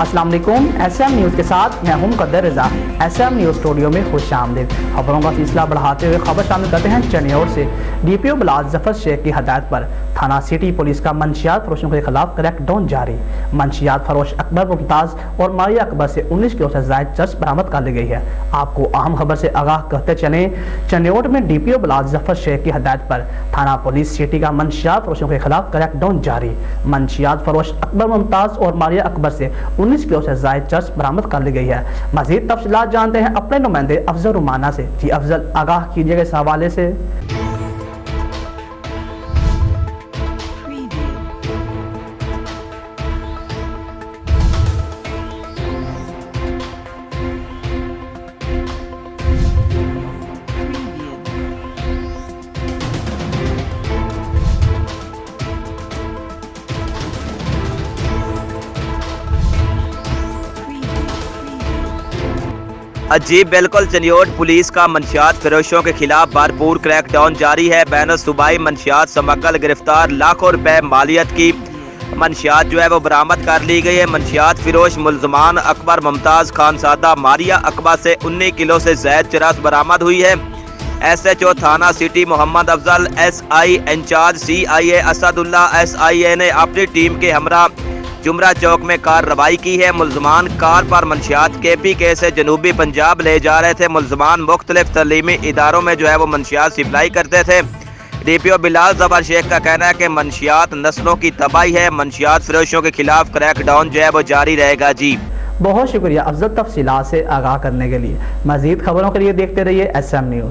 अस्सलाम वालेकुम। SM news के साथ मैं हूं मुकद्दर रज़ा। SM न्यूज़ स्टूडियो में खुश आमदीद। खबरों का सिलसिला बढ़ाते हुए खबर शामिल करते हैं चनियोर से। DPO बिलाल जफर शेख की हदायत पर थाना सिटी पुलिस का मंशियात फरोशों के खिलाफ क्रैकडाउन जारी। मंशियात फरोश अकबर मुमताज़ और मारिया अकबर से 19 किलो से ज़ायद चर्च बरामद कर ली गई है। आपको अहम खबर से आगाह करते चलें, चनियोर में DPO बिलाल जफर शेख की हदायत पर थाना पुलिस सिटी का मंशियात फरोशों के खिलाफ क्रैकडाउन जारी। मंशियात फरोश अकबर मुमताज़ और मारिया अकबर से 19 किलो से ज़ायद चर्च बरामद कर ली गई है। मज़ीद तफसीलात जानते हैं अपने नुमाइंदे अफजल रुमाना से। जी अफजल, आगाह कीजिएगा इस हवाले से। जी बिल्कुल, चनियोट पुलिस का मंशियात फरोशों के खिलाफ भरपूर क्रैकडाउन जारी है। बैन सूबाई मंशियात समकल गिरफ्तार लाखों रुपए मालियत की मंशियात जो है वो बरामद कर ली गई है। मंशियात फिरोश मुल्जमान अकबर मुमताज़ खानसादा मारिया अकबर से 19 किलो से ज़ायद चरस बरामद हुई है। SHO थाना city Mohammad Afzal, SI incharge CIA Asadullah SIA ने अपनी टीम के हमरा जुमरा चौक में कार्रवाई की है। मुल्जमान कार पर मंशियात KPK से जनूबी पंजाब ले जा रहे थे। मुल्जमान मुख्तलिफ तलीमी इदारों में जो है वो मंशियात सप्लाई करते थे। DPO बिलाल जफर शेख का कहना है कि मंशियात नस्लों की तबाही है। मंशियात फरोशों के खिलाफ क्रैकडाउन जो है वो जारी रहेगा। जी बहुत शुक्रिया अफजल, तफसीलात से आगाह करने के लिए। मज़ीद खबरों के लिए देखते रहिए SM न्यूज़।